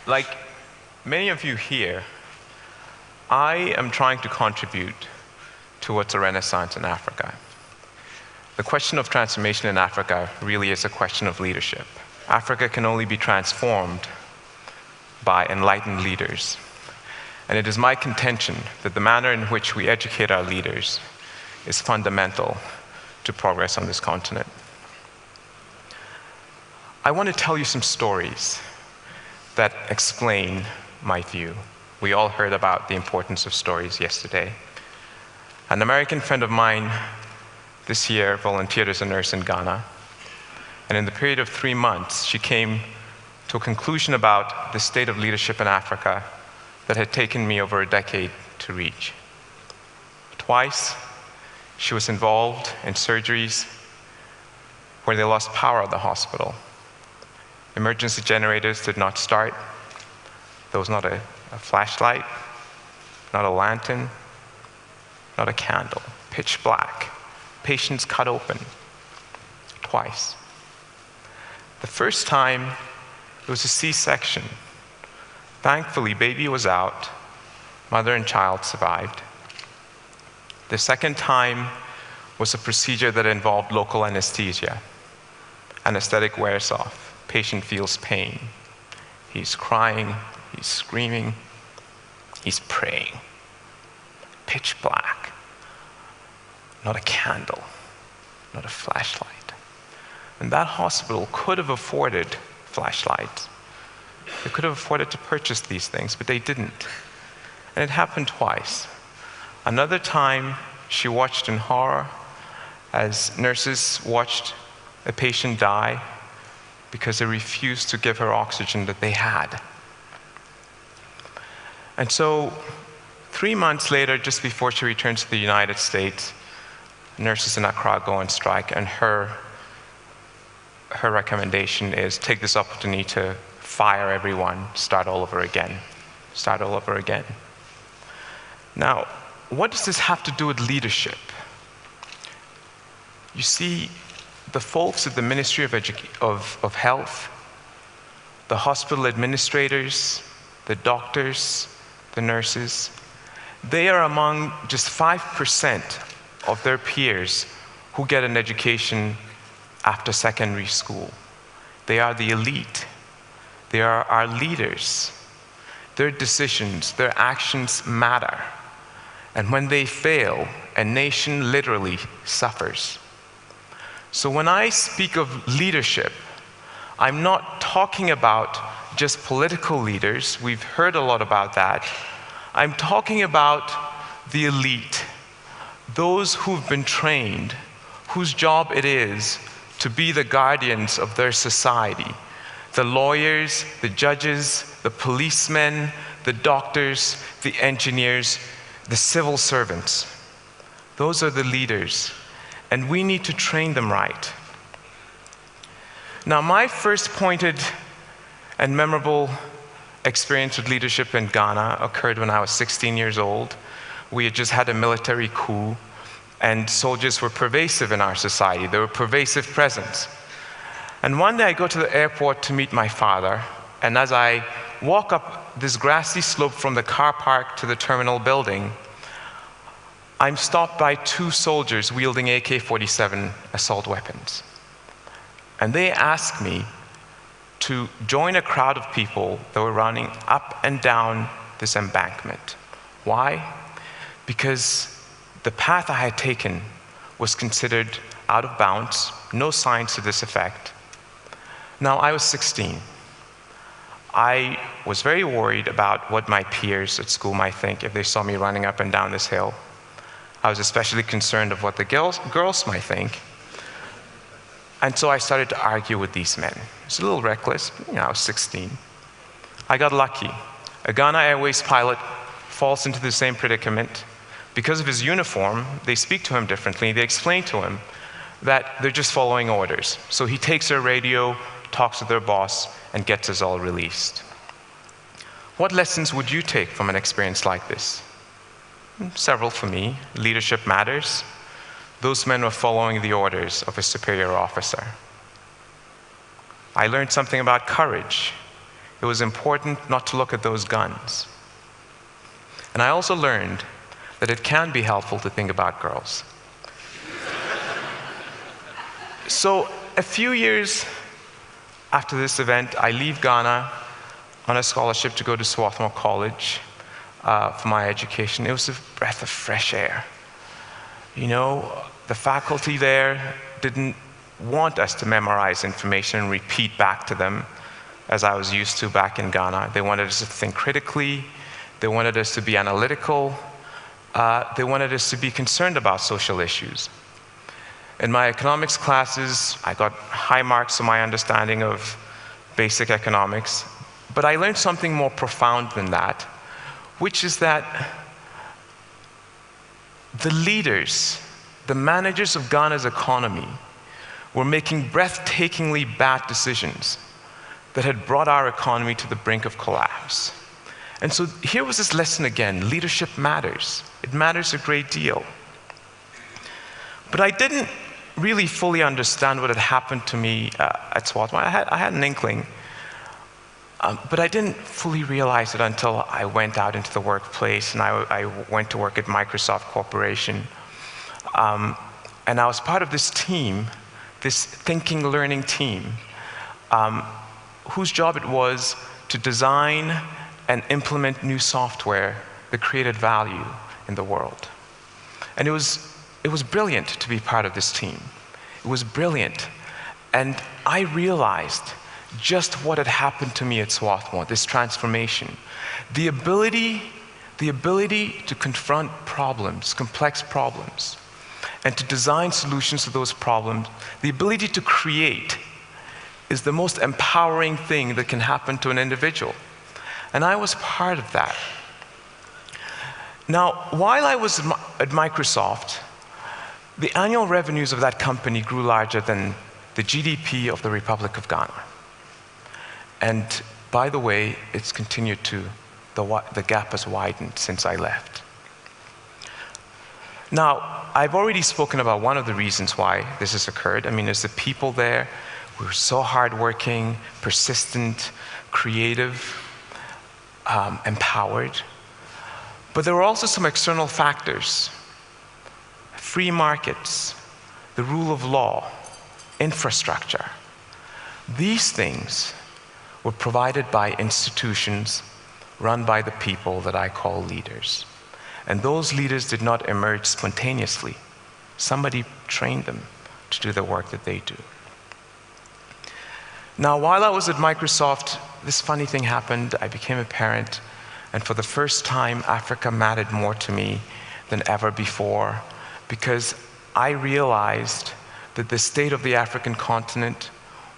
Like many of you here, I am trying to contribute towards a renaissance in Africa. The question of transformation in Africa really is a question of leadership. Africa can only be transformed by enlightened leaders. And it is my contention that the manner in which we educate our leaders is fundamental to progress on this continent. I want to tell you some stories that explain my view. We all heard about the importance of stories yesterday. An American friend of mine this year volunteered as a nurse in Ghana. And in the period of 3 months, she came to a conclusion about the state of leadership in Africa that had taken me over a decade to reach. Twice, she was involved in surgeries where they lost power at the hospital. Emergency generators did not start. There was not a flashlight, not a lantern, not a candle, pitch black. Patients cut open, twice. The first time, it was a C-section. Thankfully, baby was out. Mother and child survived. The second time was a procedure that involved local anesthesia. Anesthetic wears off. Patient feels pain. He's crying, he's screaming, he's praying. Pitch black. Not a candle, not a flashlight. And that hospital could have afforded flashlights. They could have afforded to purchase these things, but they didn't. And it happened twice. Another time, she watched in horror as nurses watched a patient die because they refused to give her oxygen that they had. And so, 3 months later, just before she returned to the United States, nurses in Accra go on strike, and her recommendation is take this opportunity to fire everyone, start all over again. Start all over again. Now, what does this have to do with leadership? You see, the folks at the Ministry of Health, the hospital administrators, the doctors, the nurses, they are among just 5% of their peers who get an education after secondary school. They are the elite. They are our leaders. Their decisions, their actions matter. And when they fail, a nation literally suffers. So when I speak of leadership, I'm not talking about just political leaders. We've heard a lot about that. I'm talking about the elite, those who've been trained, whose job it is to be the guardians of their society. The lawyers, the judges, the policemen, the doctors, the engineers, the civil servants. Those are the leaders, and we need to train them right. Now, my first pointed and memorable experience with leadership in Ghana occurred when I was 16 years old. We had just had a military coup, and soldiers were pervasive in our society. They were a pervasive presence. And one day I go to the airport to meet my father, and as I walk up this grassy slope from the car park to the terminal building, I'm stopped by 2 soldiers wielding AK-47 assault weapons. And they asked me to join a crowd of people that were running up and down this embankment. Why? Because the path I had taken was considered out of bounds, no signs to this effect. Now, I was 16. I was very worried about what my peers at school might think if they saw me running up and down this hill. I was especially concerned of what the girls might think. And so I started to argue with these men. It's a little reckless, but, I was 16. I got lucky. A Ghana Airways pilot falls into the same predicament. Because of his uniform, they speak to him differently. They explain to him that they're just following orders. So he takes their radio, talks to their boss, and gets us all released. What lessons would you take from an experience like this? Several for me. Leadership matters. Those men were following the orders of a superior officer. I learned something about courage. it was important not to look at those guns. And I also learned that it can be helpful to think about girls. So a few years after this event, I leave Ghana on a scholarship to go to Swarthmore College for my education. It was a breath of fresh air. You know, the faculty there didn't want us to memorize information and repeat back to them as I was used to back in Ghana. They wanted us to think critically. They wanted us to be analytical. They wanted us to be concerned about social issues. In my economics classes, I got high marks on my understanding of basic economics, but I learned something more profound than that, which is that the leaders, the managers of Ghana's economy, were making breathtakingly bad decisions that had brought our economy to the brink of collapse. And so here was this lesson again: leadership matters. It matters a great deal. But I didn't really fully understand what had happened to me at Swarthmore. I had an inkling, but I didn't fully realize it until I went out into the workplace and I went to work at Microsoft Corporation. And I was part of this team, this thinking, learning team, whose job it was to design and implement new software that created value in the world. And it was brilliant to be part of this team. It was brilliant. And I realized just what had happened to me at Swarthmore, this transformation. The ability to confront problems, complex problems, and to design solutions to those problems, the ability to create, is the most empowering thing that can happen to an individual. And I was part of that. Now, while I was at Microsoft, the annual revenues of that company grew larger than the GDP of the Republic of Ghana. And by the way, it's continued to, the gap has widened since I left. Now, I've already spoken about one of the reasons why this has occurred. I mean, there's the people there who are so hardworking, persistent, creative, empowered. But there were also some external factors: free markets, the rule of law, infrastructure. These things were provided by institutions run by the people that I call leaders. And those leaders did not emerge spontaneously. Somebody trained them to do the work that they do. Now, while I was at Microsoft, this funny thing happened. I became a parent, and for the first time, Africa mattered more to me than ever before, because I realized that the state of the African continent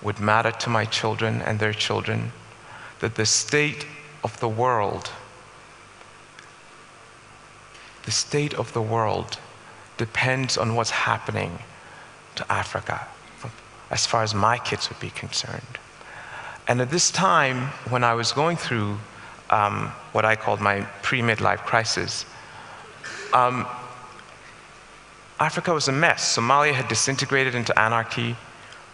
would matter to my children and their children, that the state of the world depends on what's happening to Africa, as far as my kids would be concerned. And at this time, when I was going through what I called my pre-midlife crisis, Africa was a mess. Somalia had disintegrated into anarchy.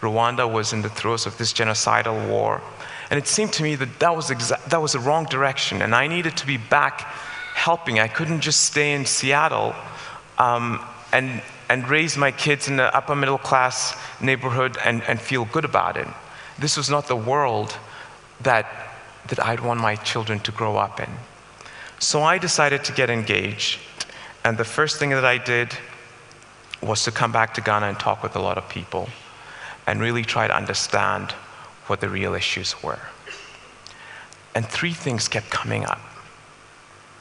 Rwanda was in the throes of this genocidal war. And it seemed to me that that was the wrong direction, and I needed to be back helping. I couldn't just stay in Seattle and raise my kids in the upper middle class neighborhood and feel good about it. This was not the world that I'd want my children to grow up in. So I decided to get engaged, and the first thing that I did was to come back to Ghana and talk with a lot of people and really try to understand what the real issues were. And three things kept coming up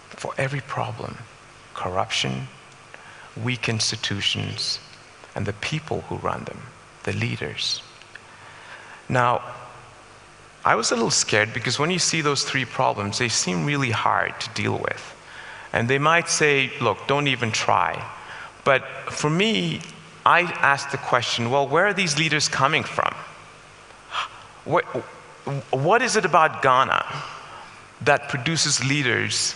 for every problem: corruption, weak institutions, and the people who run them, the leaders. Now, I was a little scared because when you see those three problems, they seem really hard to deal with. And they might say, look, don't even try. But for me, I asked the question, well, where are these leaders coming from? What is it about Ghana that produces leaders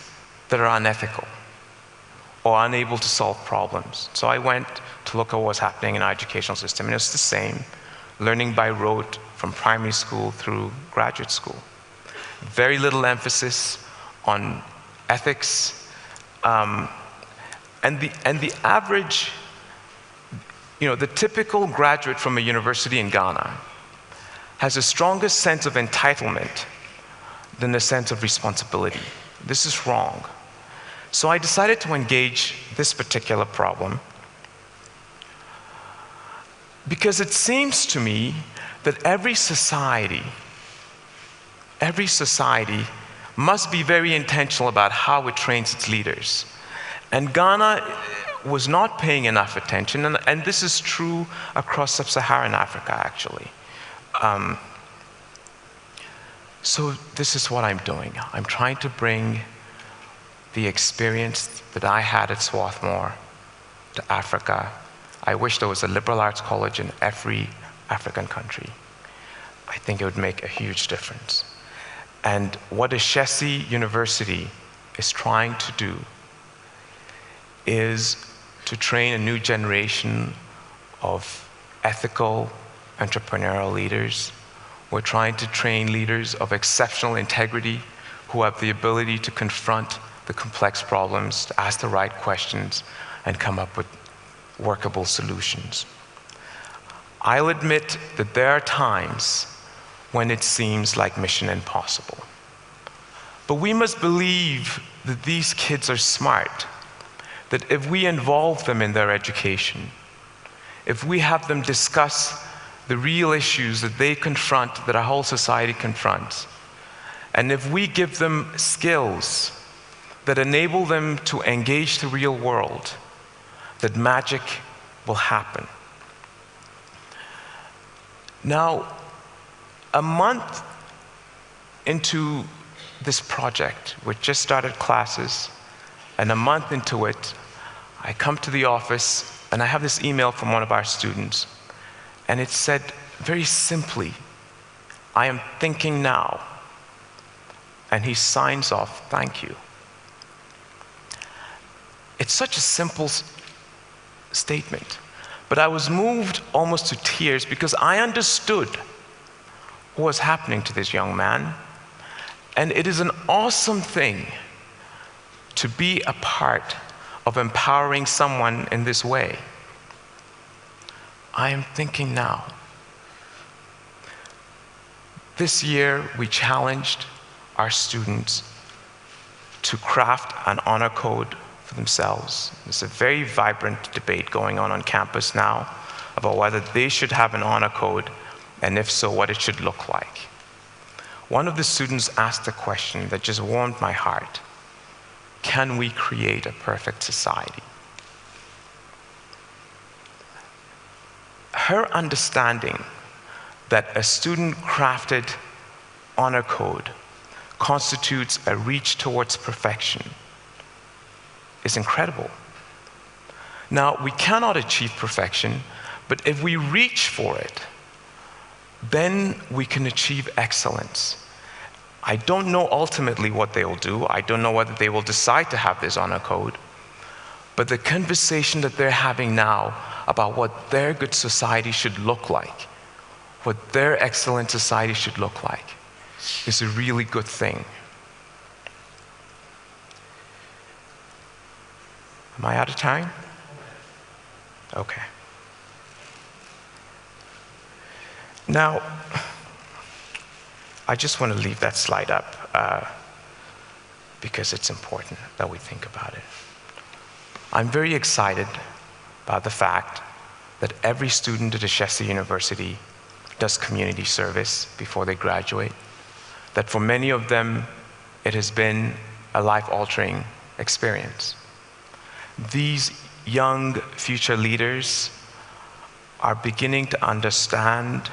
that are unethical or unable to solve problems? So I went to look at what was happening in our educational system, and it's the same, learning by rote from primary school through graduate school. very little emphasis on ethics, and the average, the typical graduate from a university in Ghana has a stronger sense of entitlement than a sense of responsibility. This is wrong. So I decided to engage this particular problem because it seems to me that every society must be very intentional about how it trains its leaders. And Ghana was not paying enough attention, and this is true across sub-Saharan Africa, actually. So this is what I'm doing. I'm trying to bring the experience that I had at Swarthmore to Africa. I wish there was a liberal arts college in every African country. I think it would make a huge difference. And what Ashesi University is trying to do is to train a new generation of ethical, entrepreneurial leaders. We're trying to train leaders of exceptional integrity who have the ability to confront the complex problems, to ask the right questions, and come up with workable solutions. I'll admit that there are times when it seems like mission impossible. But we must believe that these kids are smart, that if we involve them in their education, if we have them discuss the real issues that they confront, that our whole society confronts, and if we give them skills that enable them to engage the real world, that magic will happen. Now, a month into this project, we just started classes, and a month into it, I come to the office and I have this email from one of our students, and it said very simply, "I am thinking now." And he signs off, "Thank you." It's such a simple statement, but I was moved almost to tears because I understood what was happening to this young man. And it is an awesome thing to be a part of empowering someone in this way. I am thinking now. This year, we challenged our students to craft an honor code for themselves. There's a very vibrant debate going on campus now about whether they should have an honor code, and if so, what it should look like. One of the students asked a question that just warmed my heart. Can we create a perfect society? Her understanding that a student-crafted honor code constitutes a reach towards perfection is incredible. Now, we cannot achieve perfection, but if we reach for it, then we can achieve excellence. I don't know ultimately what they will do. I don't know whether they will decide to have this honor code, but the conversation that they're having now about what their good society should look like, what their excellent society should look like, is a really good thing. Am I out of time? Okay. Now, I just want to leave that slide up because it's important that we think about it. I'm very excited about the fact that every student at Ashesi University does community service before they graduate, that for many of them, it has been a life-altering experience. These young future leaders are beginning to understand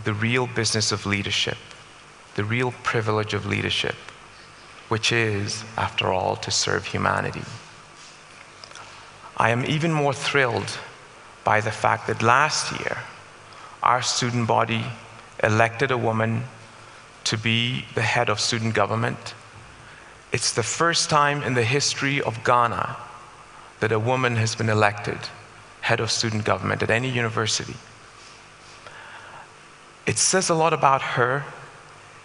the real business of leadership, the real privilege of leadership, which is, after all, to serve humanity. I am even more thrilled by the fact that last year, our student body elected a woman to be the head of student government. It's the first time in the history of Ghana that a woman has been elected head of student government at any university. It says a lot about her.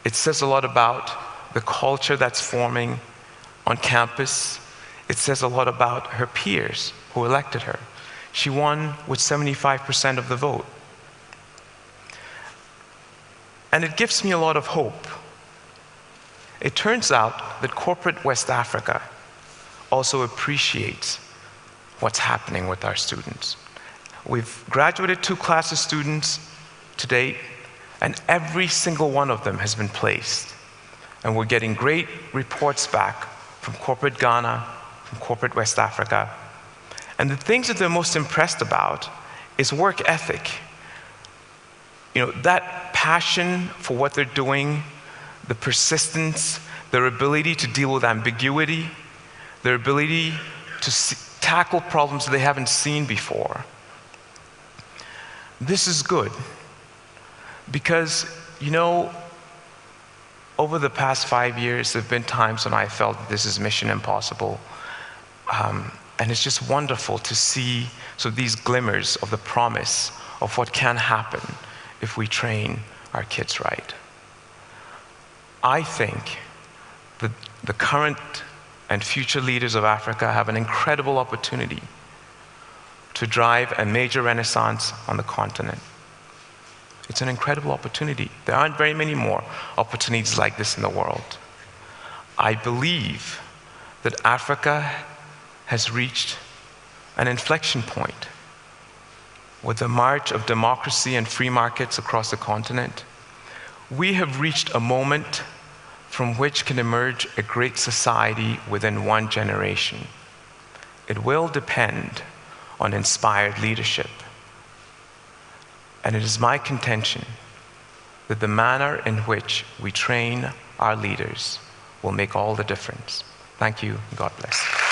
It says a lot about the culture that's forming on campus. It says a lot about her peers who elected her. She won with 75% of the vote. And it gives me a lot of hope. It turns out that corporate West Africa also appreciates what's happening with our students. We've graduated 2 classes of students to date, and every single one of them has been placed. And we're getting great reports back from corporate Ghana, from corporate West Africa. And the things that they're most impressed about is work ethic. That passion for what they're doing, the persistence, their ability to deal with ambiguity, their ability to tackle problems that they haven't seen before. This is good because, over the past 5 years, there have been times when I felt this is mission impossible. And it's just wonderful to see these glimmers of the promise of what can happen if we train our kids right. I think that the current and future leaders of Africa have an incredible opportunity to drive a major renaissance on the continent. It's an incredible opportunity. There aren't very many more opportunities like this in the world. I believe that Africa has reached an inflection point with the march of democracy and free markets across the continent. We have reached a moment from which can emerge a great society within 1 generation. It will depend on inspired leadership. And it is my contention that the manner in which we train our leaders will make all the difference. Thank you, and God bless.